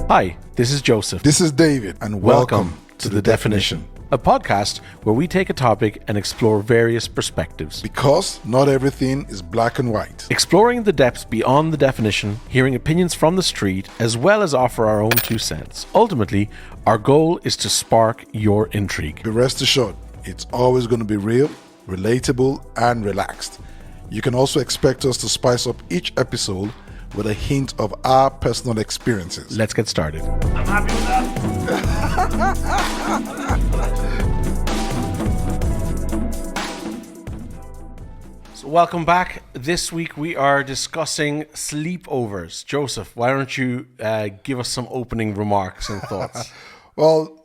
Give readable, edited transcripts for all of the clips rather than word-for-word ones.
Hi, this is Joseph. This is David, and welcome to The Definition. A podcast where we take a topic and explore various perspectives. Because not everything is black and white. Exploring the depths beyond the definition, hearing opinions from the street, as well as offer our own 2 cents. Ultimately, our goal is to spark your intrigue. Be rest assured, it's always going to be real, relatable, and relaxed. You can also expect us to spice up each episode with a hint of our personal experiences. Let's get started. I'm happy with that. So welcome back. This week we are discussing sleepovers. Joseph, why don't you give us some opening remarks and thoughts? Well,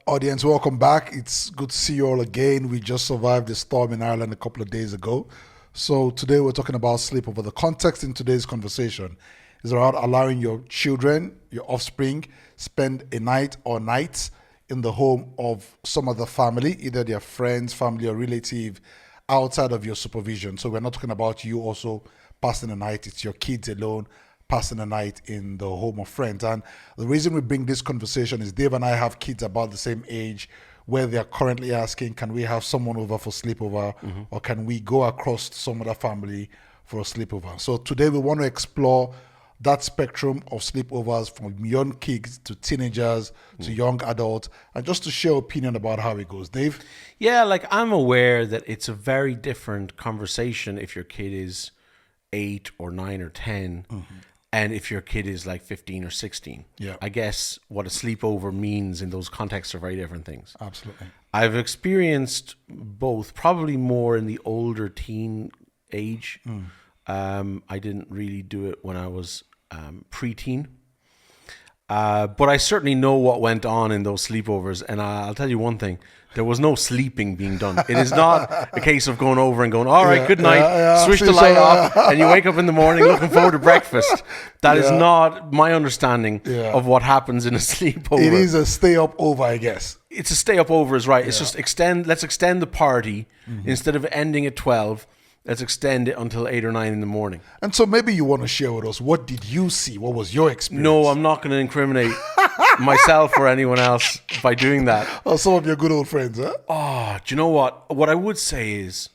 audience, welcome back. It's good to see you all again. We just survived the storm in Ireland a couple of days ago. So today we're talking about sleepover. The context in today's conversation is around allowing your children, your offspring, spend a night or nights in the home of some other family, either their friends, family, or relative outside of your supervision. So we're not talking about you also passing a night. It's your kids alone passing a night in the home of friends. And the reason we bring this conversation is Dave and I have kids about the same age where they're currently asking, can we have someone over for sleepover, or can we go across to some other family for a sleepover? So today we want to explore that spectrum of sleepovers from young kids to teenagers to young adults, and just to share opinion about how it goes. Dave? Yeah, like I'm aware that it's a very different conversation if your kid is 8 or 9 or 10 and if your kid is like 15 or 16. Yeah. I guess what a sleepover means in those contexts are very different things. Absolutely. I've experienced both, probably more in the older teen age. I didn't really do it when I was preteen. But I certainly know what went on in those sleepovers. And I'll tell you one thing. There was no sleeping being done. It is not a case of going over and going, all right, good night, switch the light off, and you wake up in the morning looking forward to breakfast. That is not my understanding of what happens in a sleepover. It is a stay up over, I guess. It's a stay up over is right. It's just let's extend the party. Instead of ending at 12, let's extend it until 8 or 9 in the morning. And so maybe you want to share with us, what did you see? What was your experience? No, I'm not going to incriminate myself or anyone else by doing that. Oh, some of your good old friends, huh? Oh, do you know what? What I would say is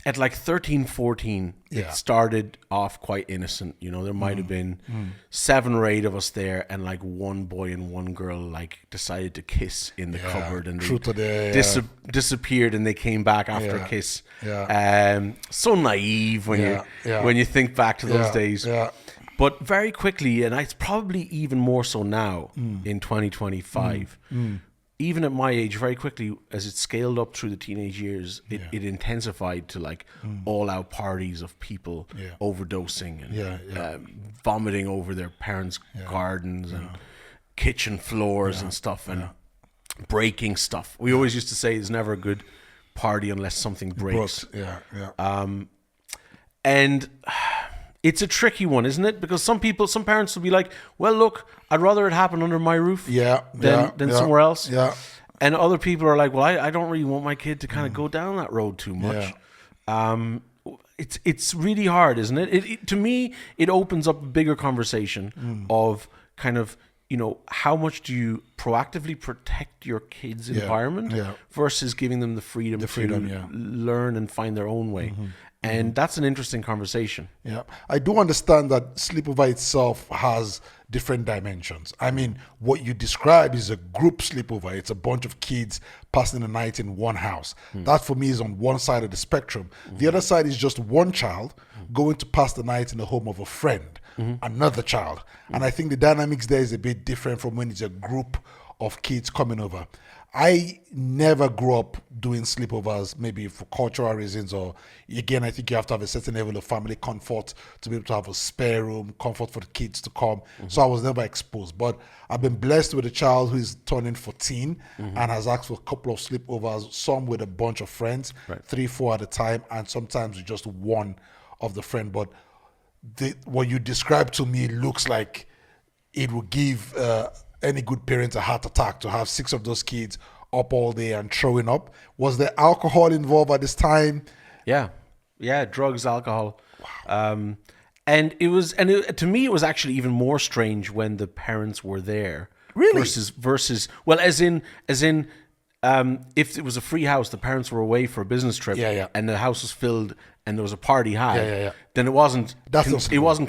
at like 13, 14, it started off quite innocent. You know, there might have been 7 or 8 of us there, and like one boy and one girl like decided to kiss in the cupboard, and they disappeared, and they came back after a kiss. So naive when you think back to those days. But very quickly, and it's probably even more so now in 2025, even at my age, very quickly, as it scaled up through the teenage years, it intensified to like all-out parties of people overdosing and vomiting over their parents' gardens and kitchen floors and stuff, and breaking stuff. We always used to say it's never a good party unless something breaks. And it's a tricky one, isn't it? Because some parents will be like, well, look, I'd rather it happen under my roof than somewhere else. And other people are like, well, I don't really want my kid to kind of go down that road too much. It's really hard, isn't it? To me, it opens up a bigger conversation of kind of, you know, how much do you proactively protect your kids' environment versus giving them the freedom to learn and find their own way. And that's an interesting conversation. Yeah, I do understand that sleepover itself has different dimensions. I mean, what you describe is a group sleepover. It's a bunch of kids passing the night in one house. That for me is on one side of the spectrum. The other side is just one child going to pass the night in the home of a friend, another child. And I think the dynamics there is a bit different from when it's a group of kids coming over. I never grew up doing sleepovers, maybe for cultural reasons, or again, I think you have to have a certain level of family comfort to be able to have a spare room, comfort for the kids to come. So I was never exposed. But I've been blessed with a child who is turning 14 and has asked for a couple of sleepovers, some with a bunch of friends, 3, 4 at a time, and sometimes with just one of the friend. But what you described to me looks like it would give any good parent a heart attack to have 6 of those kids up all day and throwing up. Was there alcohol involved at this time? Yeah, drugs, alcohol. Wow. And to me, it was actually even more strange when the parents were there. Really? Versus, well, as in, if it was a free house, the parents were away for a business trip, and the house was filled, and there was a party had, then it wasn't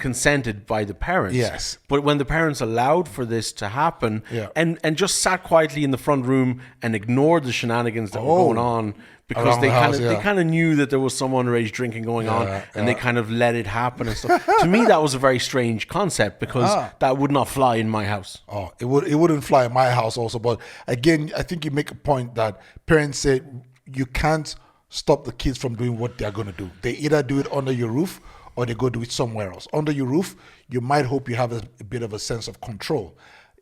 consented by the parents. Yes. But when the parents allowed for this to happen, and just sat quietly in the front room and ignored the shenanigans that were going on, because they kind of knew that there was some underage drinking going on, and they kind of let it happen and stuff. To me, that was a very strange concept, because that would not fly in my house. Oh, it wouldn't fly in my house also. But again, I think you make a point that parents say you can't stop the kids from doing what they're going to do. They either do it under your roof or they go do it somewhere else. Under your roof, you might hope you have a bit of a sense of control.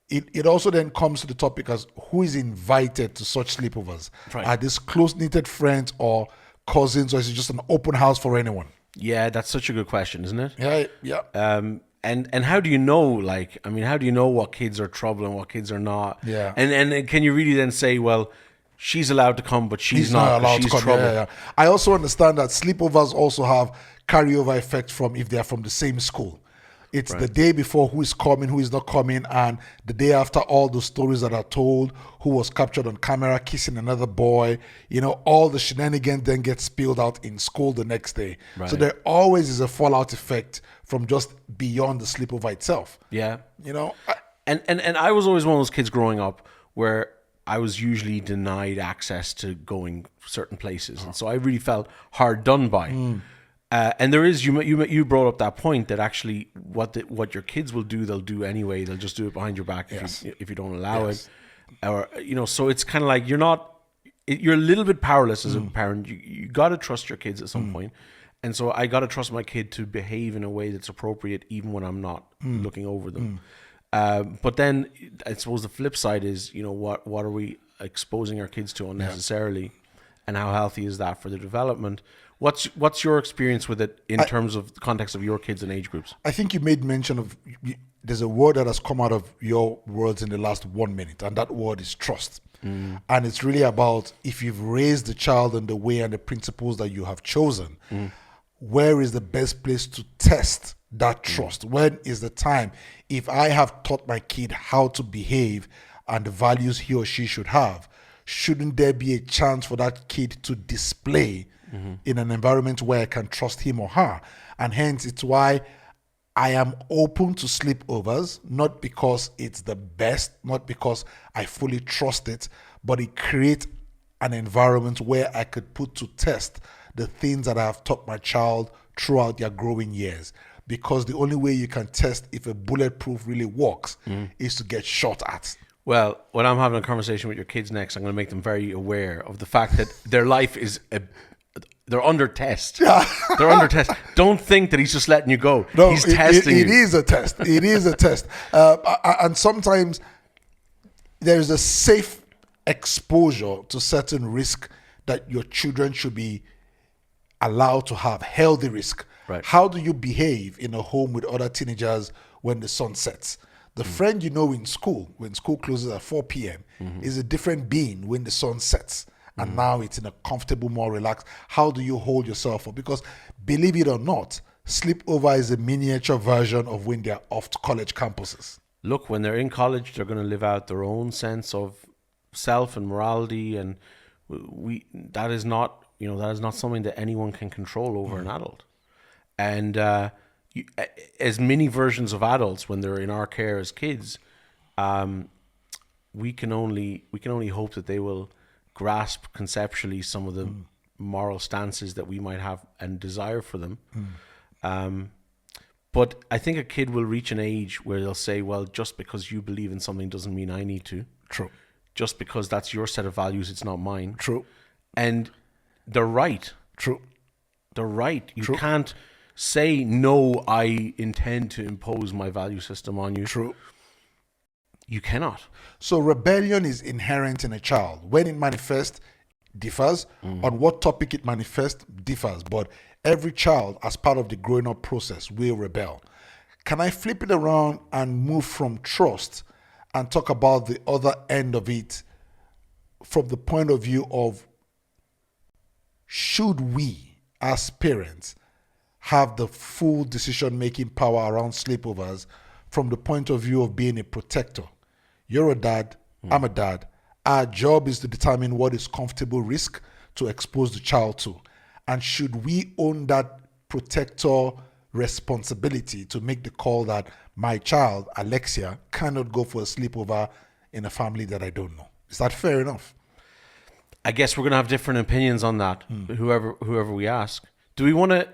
It also then comes to the topic as who is invited to such sleepovers. Right. Are these close-knitted friends or cousins, or is it just an open house for anyone? Yeah, that's such a good question, isn't it? Yeah. And how do you know, like, I mean, how do you know what kids are trouble and what kids are not? Yeah. And can you really then say, well, she's allowed to come, but she's not allowed to come. trouble? Yeah. I also understand that sleepovers also have carryover effect from if they are from the same school. It's the day before who is coming, who is not coming, and the day after all the stories that are told, who was captured on camera kissing another boy, all the shenanigans then get spilled out in school the next day. Right. So there always is a fallout effect from just beyond the sleepover itself. Yeah. And I was always one of those kids growing up where I was usually denied access to going certain places. And so I really felt hard done by. And there is, you brought up that point that actually what your kids will do, they'll do anyway. They'll just do it behind your back if you don't allow it. Or, so it's kind of like you're a little bit powerless as a parent. You got to trust your kids at some point. And so I got to trust my kid to behave in a way that's appropriate even when I'm not looking over them. But then I suppose the flip side is, what are we exposing our kids to unnecessarily, and how healthy is that for their development? What's your experience with it in terms of the context of your kids and age groups? I think you made mention of, there's a word that has come out of your words in the last 1 minute, and that word is trust. And it's really about, if you've raised the child in the way and the principles that you have chosen, where is the best place to test that trust? When is the time? If I have taught my kid how to behave and the values he or she should have, shouldn't there be a chance for that kid to display in an environment where I can trust him or her? And hence, it's why I am open to sleepovers, not because it's the best, not because I fully trust it, but it creates an environment where I could put to test the things that I have taught my child throughout their growing years. Because the only way you can test if a bulletproof really works is to get shot at. Well, when I'm having a conversation with your kids next, I'm going to make them very aware of the fact that their life is they're under test. They're under test. Don't think that he's just letting you go. No, he's testing you. It is a test. It is a test. And sometimes there's a safe exposure to certain risk that your children should be allowed to have, healthy risk. Right. How do you behave in a home with other teenagers when the sun sets? The friend you know in school, when school closes at 4 p.m., is a different being when the sun sets. And now it's in a comfortable, more relaxed. How do you hold yourself up? Because believe it or not, sleepover is a miniature version of when they're off to college campuses. Look, when they're in college, they're going to live out their own sense of self and morality, and that is not something that anyone can control over an adult. And as many versions of adults, when they're in our care as kids, we can only hope that they will grasp conceptually some of the moral stances that we might have and desire for them. But I think a kid will reach an age where they'll say, well, just because you believe in something doesn't mean I need to. True. Just because that's your set of values, it's not mine. True. And they're right. True. They're right. You True. can't say, no, I intend to impose my value system on you. True. You cannot. So rebellion is inherent in a child. When it manifests, differs. On what topic it manifests, differs. But every child, as part of the growing up process, will rebel. Can I flip it around and move from trust and talk about the other end of it from the point of view of, should we, as parents, have the full decision-making power around sleepovers from the point of view of being a protector. You're a dad, I'm a dad. Our job is to determine what is comfortable risk to expose the child to. And should we own that protector responsibility to make the call that my child, Alexia, cannot go for a sleepover in a family that I don't know? Is that fair enough? I guess we're going to have different opinions on that, whoever we ask. Do we want to,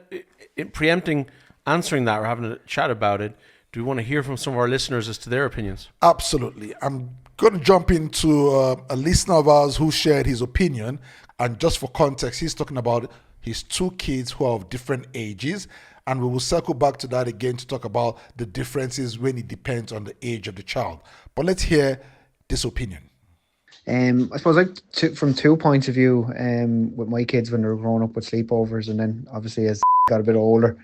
preempting answering that or having a chat about it, do we want to hear from some of our listeners as to their opinions? Absolutely. I'm going to jump into a listener of ours who shared his opinion. And just for context, he's talking about his 2 kids who are of different ages. And we will circle back to that again to talk about the differences when it depends on the age of the child. But let's hear this opinion. I suppose from 2 points of view, with my kids when they were growing up with sleepovers, and then obviously as got a bit older,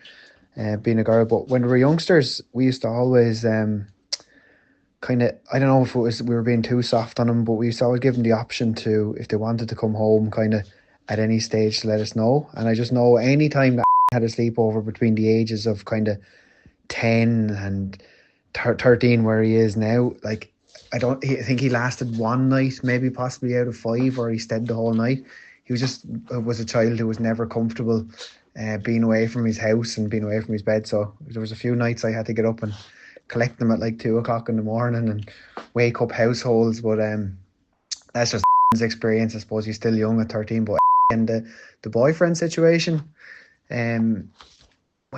being a girl. But when we were youngsters, we used to always kind of, I don't know if it was we were being too soft on them, but we used to always give them the option to, if they wanted to come home kind of at any stage, to let us know. And I just know any time that had a sleepover between the ages of kind of 10 and 13 where he is now, like, I think he lasted one night, maybe possibly out of 5, or he stayed the whole night. He was a child who was never comfortable being away from his house and being away from his bed. So there was a few nights I had to get up and collect them at like 2 o'clock in the morning and wake up households. But that's just his experience. I suppose he's still young at 13. But and the boyfriend situation, when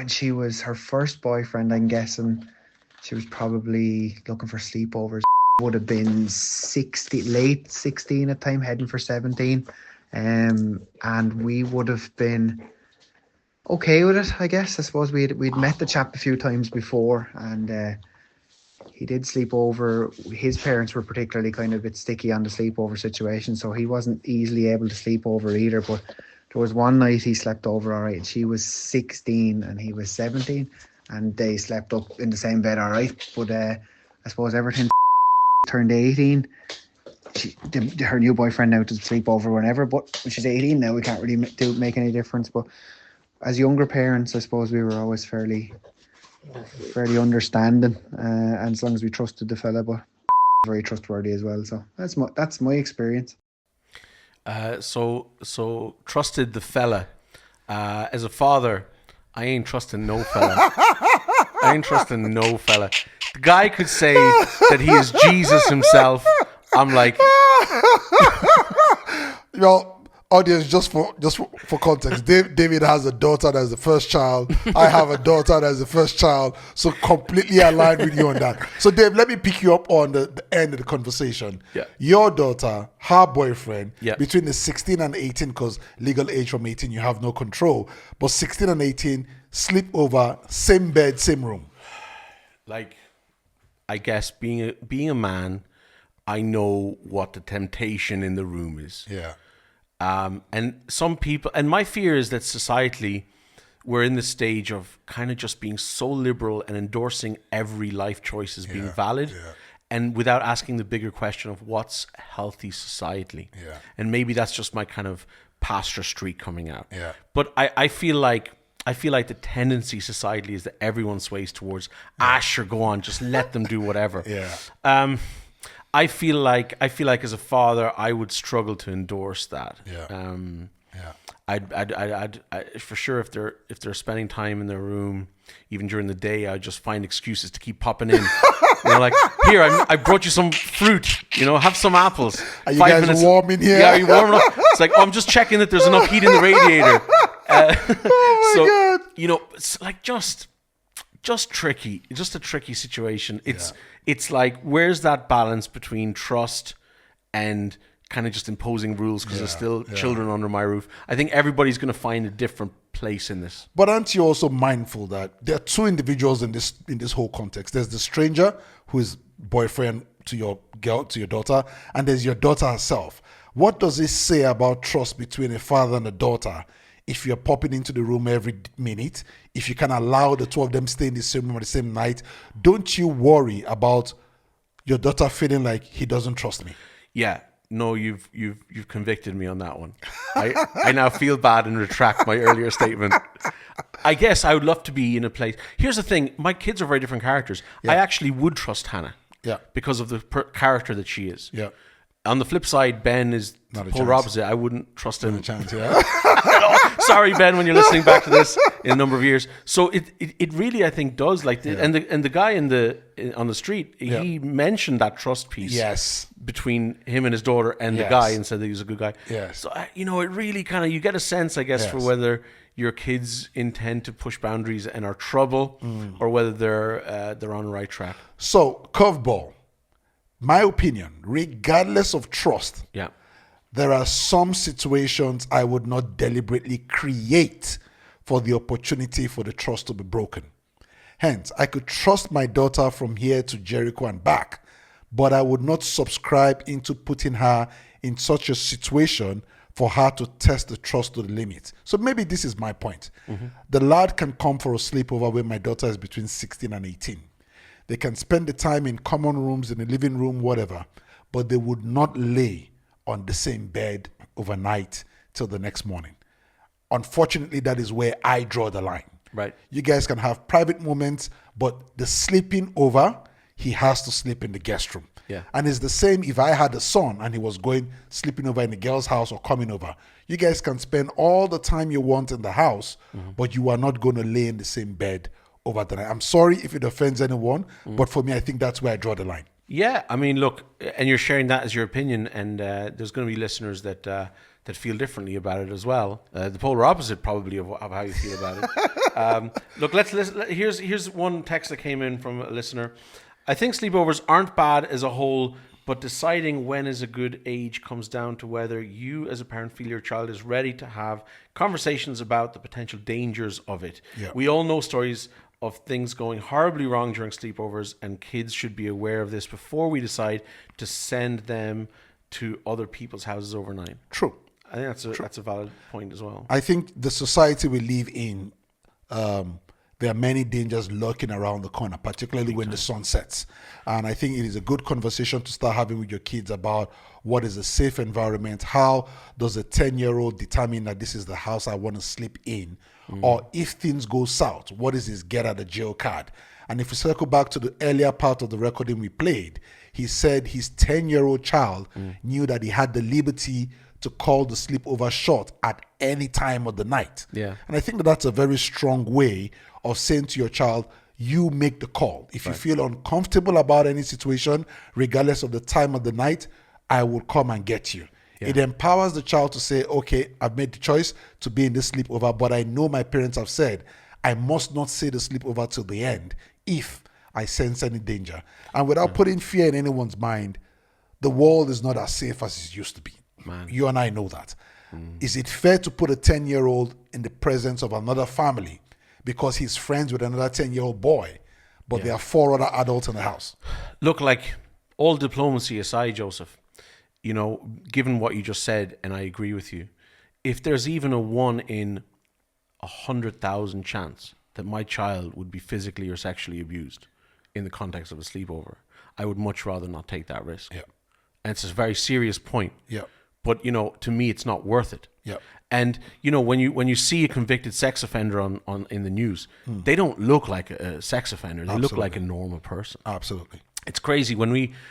she was her first boyfriend, I'm guessing she was probably looking for sleepovers. Would have been late 16 at the time, heading for 17, and we would have been okay with it, I guess. I suppose we'd met the chap a few times before, and he did sleep over. His parents were particularly kind of a bit sticky on the sleepover situation, so he wasn't easily able to sleep over either. But there was one night he slept over all right, and she was 16 and he was 17, and they slept up in the same bed all right. But I suppose everything turned 18, her new boyfriend now does sleep over whenever, but when she's 18 now, we can't really make any difference. But as younger parents, I suppose we were always fairly understanding, and as long as we trusted the fella, but very trustworthy as well. So that's my experience. So trusted the fella. As a father, I ain't trusting no fella. I ain't trusting no fella. The guy could say that he is Jesus himself. I'm like, audience, just for context, David has a daughter that's the first child. I have a daughter that's the first child. So completely aligned with you on that. So Dave, let me pick you up on the end of the conversation. Yeah. Your daughter, her boyfriend, yeah, between the 16 and 18, because legal age from 18 you have no control, but 16 and 18, sleep over, same bed, same room. Like, I guess being a man, I know what the temptation in the room is. Yeah. And some people, and my fear is that societally, we're in the stage of kind of just being so liberal and endorsing every life choice as being valid, and without asking the bigger question of what's healthy societally. Yeah. And maybe that's just my kind of pastor streak coming out. Yeah. But I feel like the tendency societally is that everyone sways towards, sure, go on, just let them do whatever. Yeah. I feel like as a father, I would struggle to endorse that. Yeah. I'd for sure, if they're spending time in their room, even during the day, I'd just find excuses to keep popping in. Like, here, I brought you some fruit. have some apples. Are you guys warm in here? Yeah, are you warm enough? It's like, I'm just checking that there's enough heat in the radiator. God. It's like just tricky, just a tricky situation. It's like, where's that balance between trust and kind of just imposing rules because there's still children under my roof? I think everybody's going to find a different place in this. But aren't you also mindful that there are 2 individuals in this whole context? There's the stranger who is boyfriend to your girl, to your daughter, and there's your daughter herself. What does this say about trust between a father and a daughter? If you're popping into the room every minute, if you can allow the 2 of them stay in the same room at the same night, don't you worry about your daughter feeling like he doesn't trust me? Yeah. no, you've convicted me on that one. I now feel bad and retract my earlier statement. I guess I would love to be in a place. Here's the thing: my kids are very different characters. I actually would trust Hannah, because of the character that she is. Yeah. On the flip side, Ben is the polar opposite. I wouldn't trust him. Not a chance, yeah. Sorry, Ben, when you're listening back to this in a number of years. So it really, I think, does and the guy on the street, he mentioned that trust piece between him and his daughter and the guy, and said that he was a good guy. Yes. So it really kind of, you get a sense, I guess, for whether your kids intend to push boundaries and are trouble, or whether they're on the right track. So, curveball. My opinion, regardless of trust, there are some situations I would not deliberately create for the opportunity for the trust to be broken. Hence, I could trust my daughter from here to Jericho and back, but I would not subscribe into putting her in such a situation for her to test the trust to the limit. So maybe this is my point. Mm-hmm. The lad can come for a sleepover when my daughter is between 16 and 18. They can spend the time in common rooms, in the living room, whatever, but they would not lay on the same bed overnight till the next morning. Unfortunately, that is where I draw the line. Right. You guys can have private moments, but the sleeping over, he has to sleep in the guest room. Yeah. And it's the same if I had a son and he was sleeping over in the girl's house or coming over. You guys can spend all the time you want in the house, but you are not going to lay in the same bed over the night. I'm sorry if it offends anyone, but for me, I think that's where I draw the line. Yeah, I mean, look, and you're sharing that as your opinion, and there's going to be listeners that feel differently about it as well. The polar opposite, probably, of how you feel about it. Look, let's listen. Here's one text that came in from a listener. I think sleepovers aren't bad as a whole, but deciding when is a good age comes down to whether you as a parent feel your child is ready to have conversations about the potential dangers of it. Yeah. We all know stories of things going horribly wrong during sleepovers, and kids should be aware of this before we decide to send them to other people's houses overnight. True. I think that's a valid point as well. I think the society we live in, there are many dangers lurking around the corner, particularly when the sun sets. And I think it is a good conversation to start having with your kids about what is a safe environment. How does a 10-year-old determine that this is the house I want to sleep in? Or if things go south, what is his get out of jail card? And if we circle back to the earlier part of the recording we played, he said his 10-year-old child knew that he had the liberty to call the sleepover short at any time of the night. Yeah. And I think that that's a very strong way of saying to your child, you make the call. If you feel uncomfortable about any situation, regardless of the time of the night, I will come and get you. Yeah. It empowers the child to say, okay, I've made the choice to be in this sleepover, but I know my parents have said I must not say the sleepover till the end if I sense any danger. And without putting fear in anyone's mind, the world is not as safe as it used to be. Man. You and I know that. Is it fair to put a 10-year-old in the presence of another family because he's friends with another 10-year-old boy, but there are 4 other adults in the house? Look, like, all diplomacy aside, Joseph, you know, given what you just said, and I agree with you, if there's even a 1 in 100,000 chance that my child would be physically or sexually abused in the context of a sleepover, I would much rather not take that risk. Yeah. And it's a very serious point. Yeah. But, you know, to me, it's not worth it. Yeah. And, you know, when you see a convicted sex offender on in the news, they don't look like a sex offender. They look like a normal person. Absolutely. It's crazy.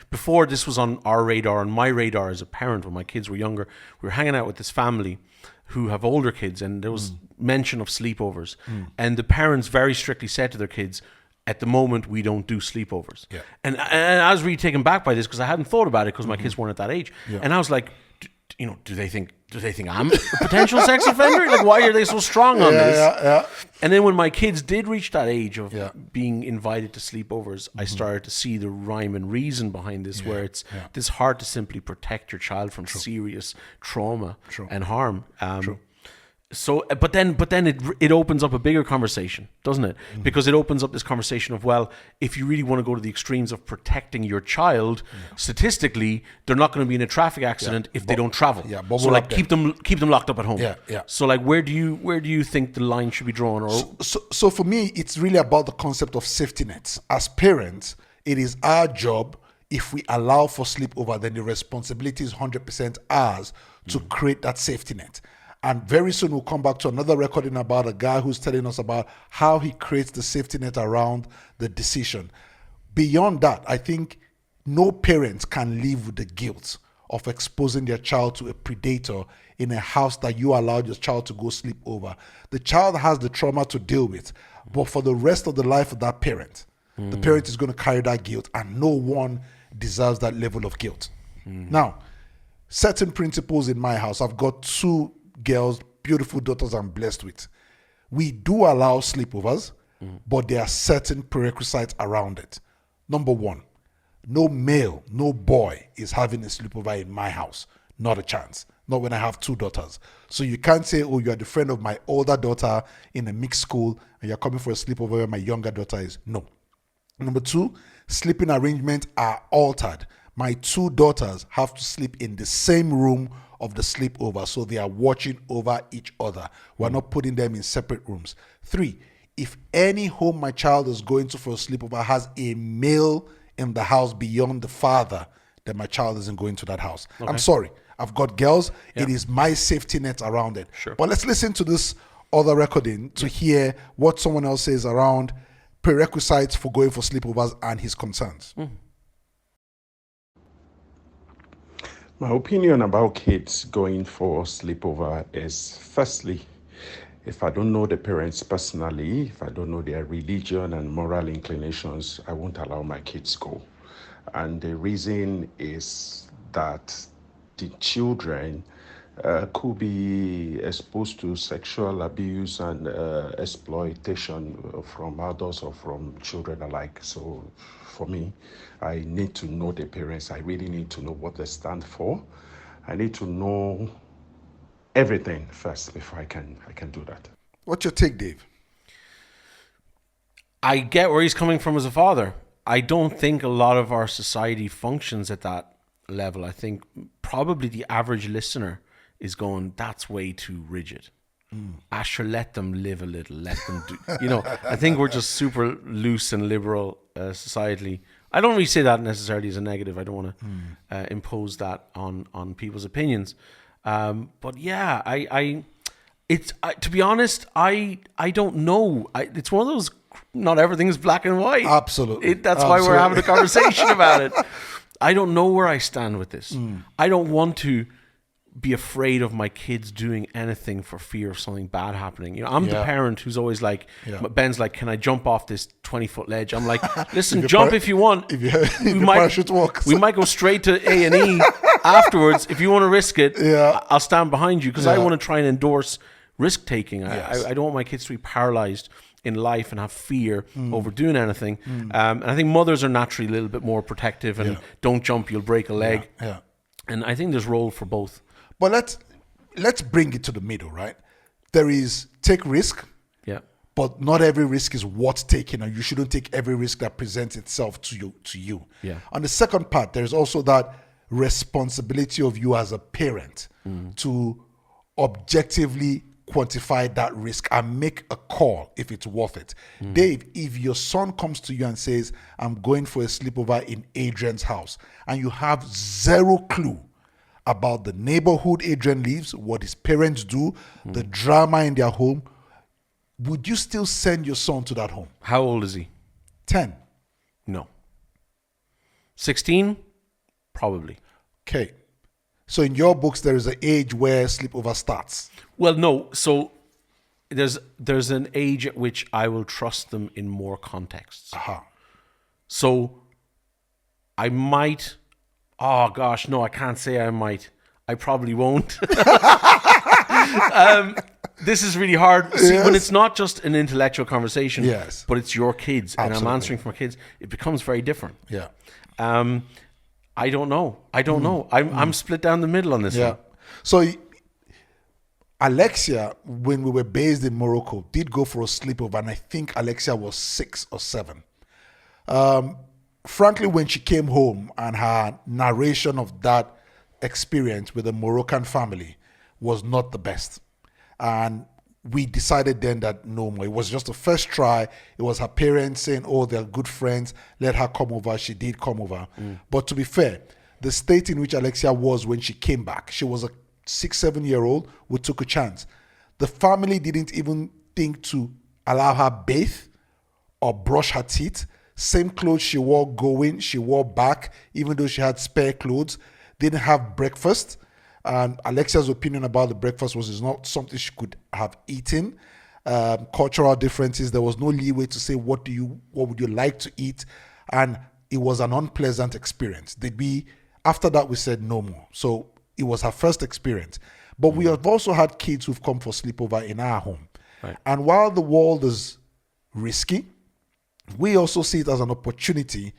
Before this was on our radar, on my radar as a parent, when my kids were younger, we were hanging out with this family who have older kids, and there was mention of sleepovers. And the parents very strictly said to their kids, at the moment, we don't do sleepovers. Yeah. And I was really taken back by this because I hadn't thought about it because my kids weren't at that age. Yeah. And I was like, you know, do they think I'm a potential sex offender? Like, why are they so strong on this? Yeah. And then when my kids did reach that age of being invited to sleepovers, I started to see the rhyme and reason behind this, where it's hard to simply protect your child from serious trauma and harm. So, but then it opens up a bigger conversation, doesn't it? Because it opens up this conversation of, well, if you really want to go to the extremes of protecting your child, statistically, they're not going to be in a traffic accident if they don't travel. Yeah, so like keep them locked up at home. Yeah. So like, where do you think the line should be drawn? Or so for me, it's really about the concept of safety nets. As parents, it is our job, if we allow for sleepover, then the responsibility is 100% ours to create that safety net. And very soon we'll come back to another recording about a guy who's telling us about how he creates the safety net around the decision. Beyond that, I think no parent can live with the guilt of exposing their child to a predator in a house that you allowed your child to go sleep over. The child has the trauma to deal with, but for the rest of the life of that parent, the parent is going to carry that guilt, and no one deserves that level of guilt. Now, certain principles in my house. I've got 2 girls, beautiful daughters I'm blessed with. We do allow sleepovers, but there are certain prerequisites around it. Number 1, no male, no boy is having a sleepover in my house. Not a chance. Not when I have 2 daughters. So you can't say, oh, you are the friend of my older daughter in a mixed school and you're coming for a sleepover where my younger daughter is. No. Number 2, sleeping arrangements are altered. My 2 daughters have to sleep in the same room of the sleepover, so they are watching over each other. We're not putting them in separate rooms. 3, if any home my child is going to for a sleepover has a male in the house beyond the father, then my child isn't going to that house. Okay. I'm sorry. I've got girls. Yeah. It is my safety net around it. Sure. But let's listen to this other recording to hear what someone else says around prerequisites for going for sleepovers and his concerns. My opinion about kids going for sleepover is, firstly, if I don't know the parents personally, if I don't know their religion and moral inclinations, I won't allow my kids go. And the reason is that the children could be exposed to sexual abuse and exploitation from adults or from children alike. So for me, I need to know the parents. I really need to know what they stand for. I need to know everything first before I can do that. What's your take, Dave? I get where he's coming from as a father. I don't think a lot of our society functions at that level. I think probably the average listener is going, that's way too rigid. Asher, let them live a little. Let them do. I think we're just super loose and liberal societally. I don't really say that necessarily as a negative. I don't want to impose that on people's opinions. But yeah, to be honest, I don't know. It's one of those, not everything is black and white. Absolutely. That's why we're having a conversation about it. I don't know where I stand with this. I don't want to be afraid of my kids doing anything for fear of something bad happening. I'm the parent who's always like, Ben's like, can I jump off this 20-foot ledge? I'm like, listen, jump if you want. If your parachute works. We might go straight to A&E afterwards. If you want to risk it, I'll stand behind you because I want to try and endorse risk taking. I don't want my kids to be paralyzed in life and have fear over doing anything. And I think mothers are naturally a little bit more protective and don't jump, you'll break a leg. And I think there's role for both. But let's bring it to the middle, right? There is take risk, but not every risk is worth taking, and you shouldn't take every risk that presents itself to you. On the second part, there's also that responsibility of you as a parent to objectively quantify that risk and make a call if it's worth it. Dave, if your son comes to you and says, I'm going for a sleepover in Adrian's house, and you have zero clue about the neighborhood Adrian lives, what his parents do, the drama in their home, would you still send your son to that home? How old is he? 10. No. 16? Probably. Okay. So in your books, there is an age where sleepover starts. Well, no. So there's an age at which I will trust them in more contexts. So I might... Oh, gosh, no, I can't say I might. I probably won't. This is really hard. See, when it's not just an intellectual conversation, but it's your kids, and I'm answering for my kids, it becomes very different. I don't know. I'm split down the middle on this one. So Alexia, when we were based in Morocco, did go for a sleepover, and I think Alexia was 6 or 7. Frankly, when she came home and her narration of that experience with a Moroccan family was not the best. And we decided then that no more. It was just a first try. It was her parents saying, oh, they're good friends. Let her come over. She did come over. But to be fair, the state in which Alexia was when she came back, she was a 6-7-year-old. We took a chance. The family didn't even think to allow her bathe or brush her teeth. Same clothes she wore going, she wore back, even though she had spare clothes. Didn't have breakfast. And Alexia's opinion about the breakfast was it's not something she could have eaten. Cultural differences. There was no leeway to say what would you like to eat, and it was an unpleasant experience. After that we said no more. So it was her first experience. But we have also had kids who've come for sleepover in our home. Right. And while the world is risky, we also see it as an opportunity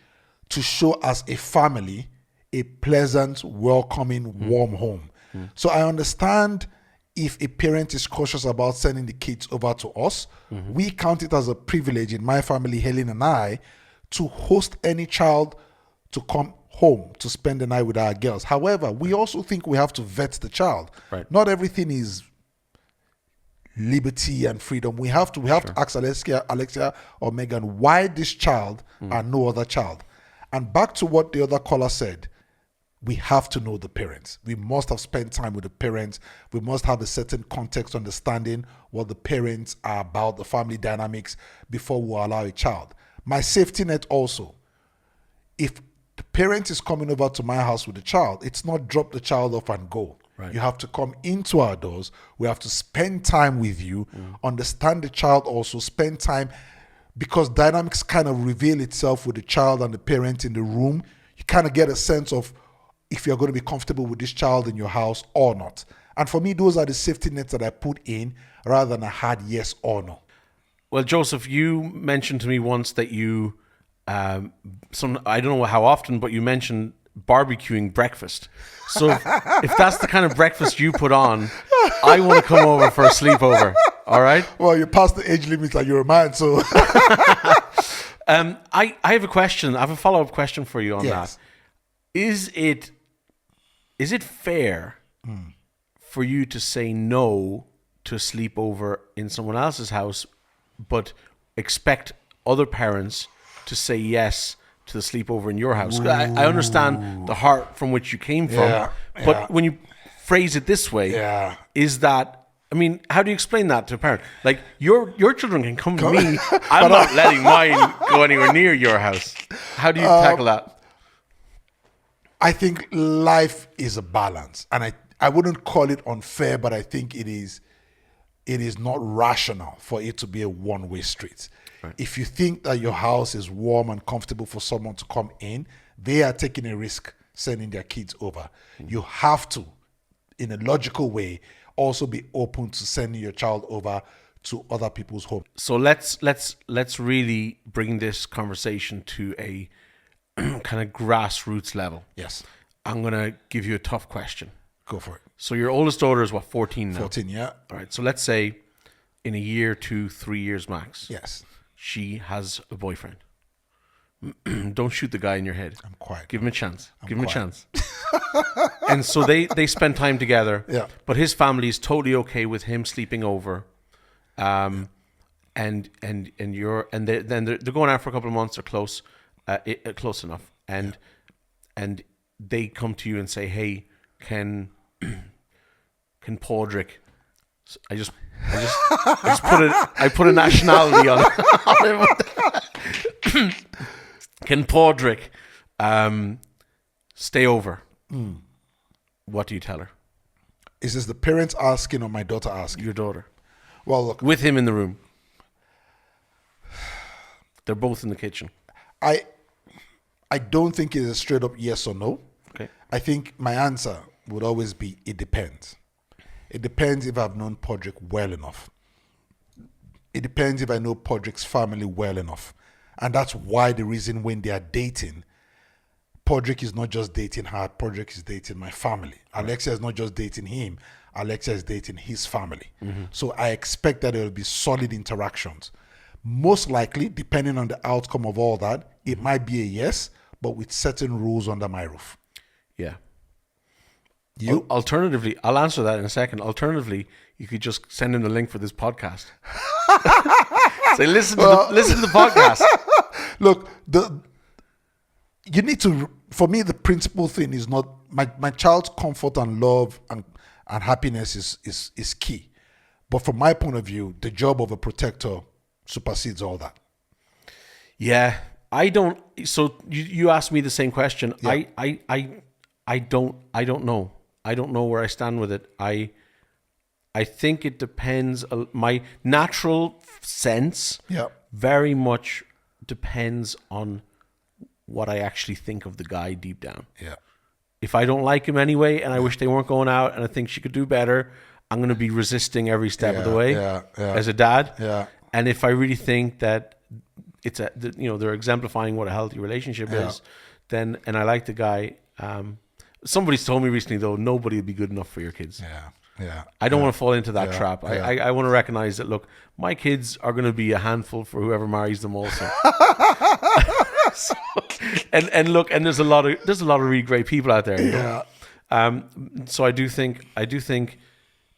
to show as a family a pleasant, welcoming, warm home. So I understand if a parent is cautious about sending the kids over to us. We count it as a privilege in my family, Helen and I, to host any child to come home to spend the night with our girls. However, we also think we have to vet the child. Right. Not everything is liberty and freedom. We have to ask Alexia or Megan why this child and no other child. And back to what the other caller said, we have to know the parents. We must have spent time with the parents. We must have a certain context understanding what the parents are about, the family dynamics, before we allow a child. My safety net also, if the parent is coming over to my house with the child, it's not drop the child off and go. Right. You have to come into our doors. We have to spend time with you, understand the child also, spend time, because dynamics kind of reveal itself with the child and the parent in the room. You kind of get a sense of if you're going to be comfortable with this child in your house or not. And for me, those are the safety nets that I put in rather than a hard yes or no. Well, Joseph, you mentioned to me once that you, I don't know how often, but you mentioned barbecuing breakfast. So if that's the kind of breakfast you put on, I want to come over for a sleepover. All right? Well, you passed the age limit and you're a man, so... I have a question. I have a follow-up question for you on Yes. that. Is it fair for you to say no to a sleepover in someone else's house, but expect other parents to say yes to the sleepover in your house? I understand the heart from which you came from, but when you phrase it this way, is that, I mean, how do you explain that to a parent? Like, your children can come to me. I'm not letting mine go anywhere near your house. How do you tackle that? I think life is a balance, and I wouldn't call it unfair, but I think it is not rational for it to be a one-way street. Right. If you think that your house is warm and comfortable for someone to come in, they are taking a risk sending their kids over. You have to, in a logical way, also be open to sending your child over to other people's homes. So let's really bring this conversation to a kind of grassroots level. Yes. I'm going to give you a tough question. Go for it. So your oldest daughter is what, 14 now? 14, yeah. All right. So let's say in a year, 2, 3 years max, Yes. she has a boyfriend. Don't shoot the guy in your head. I'm quiet. Give him a chance. Give him quiet. a chance. And so they spend time together. Yeah. But his family is totally okay with him sleeping over. And they're going out for a couple of months. They're close. Close enough, and they come to you and say, "Hey, can Padraig?" So I just put a nationality on it. Can Padraig stay over? What do you tell her? Is this the parents asking or my daughter asking? Your daughter, Well, look, with him in the room. They're both in the kitchen. I don't think it's a straight up yes or no. Okay. I think my answer would always be it depends. It depends if I've known Padraig well enough. It depends if I know Padraig's family well enough. And that's why the reason when they are dating, Padraig is not just dating her, Padraig is dating my family. Right. Alexia is not just dating him, Alexia is dating his family. So I expect that there will be solid interactions. Most likely, depending on the outcome of all that, it might be a yes, but with certain rules under my roof. Yeah. You? Alternatively, I'll answer that in a second. Alternatively, you could just send him the link for this podcast. Say, listen to the podcast. Look, you need to. For me, the principal thing is not my child's comfort and love and happiness is key. But from my point of view, the job of a protector supersedes all that. Yeah, I don't. So you asked me the same question. Yeah. I don't know. I don't know where I stand with it. I think it depends. My natural sense very much depends on what I actually think of the guy deep down. Yeah. If I don't like him anyway, and I wish they weren't going out, and I think she could do better, I'm going to be resisting every step of the way as a dad. Yeah. And if I really think that it's they're exemplifying what a healthy relationship is, then, and I like the guy. Somebody's told me recently though, nobody will be good enough for your kids. Yeah. I don't want to fall into that trap. I want to recognize that, look, my kids are going to be a handful for whoever marries them also. So, and look, and there's a lot of really great people out there. You know? So I do think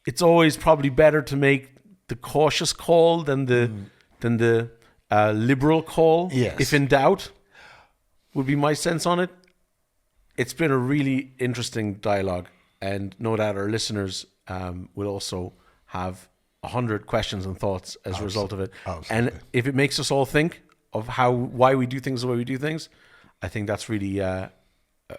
it's always probably better to make the cautious call than the liberal call. Yes. If in doubt, would be my sense on it. It's been a really interesting dialogue, and no doubt our listeners will also have 100 questions and thoughts as a result of it. Absolutely. And if it makes us all think of why we do things the way we do things, I think that's really a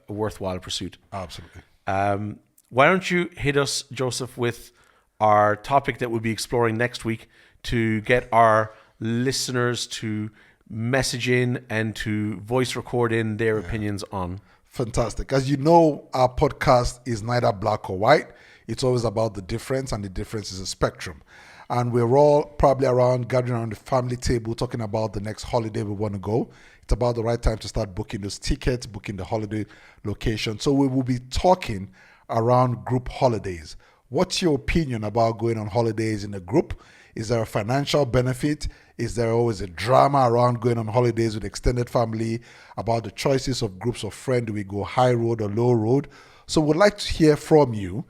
worthwhile pursuit. Absolutely. Why don't you hit us, Joseph, with our topic that we'll be exploring next week to get our listeners to message in and to voice record in their opinions on. Fantastic. As you know, our podcast is neither black or white. It's always about the difference, and the difference is a spectrum. And we're all probably gathering around the family table talking about the next holiday we want to go. It's about the right time to start booking those tickets, booking the holiday location. So we will be talking around group holidays. What's your opinion about going on holidays in a group? Is there a financial benefit? Is there always a drama around going on holidays with extended family? About the choices of groups of friends? Do we go high road or low road? So we'd like to hear from you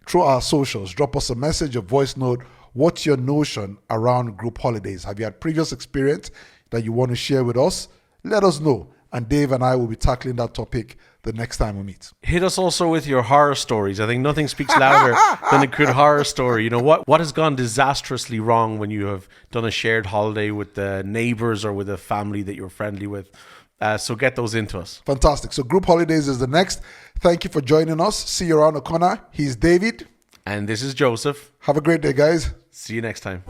through our socials. Drop us a message, a voice note. What's your notion around group holidays? Have you had previous experience that you want to share with us? Let us know. And Dave and I will be tackling that topic the next time we meet. Hit us also with your horror stories. I think nothing speaks louder than a good horror story. You know, what has gone disastrously wrong when you have done a shared holiday with the neighbors or with a family that you're friendly with? So get those into us. Fantastic. So group holidays is the next. Thank you for joining us. See you around the corner. He's David. And this is Joseph. Have a great day, guys. See you next time.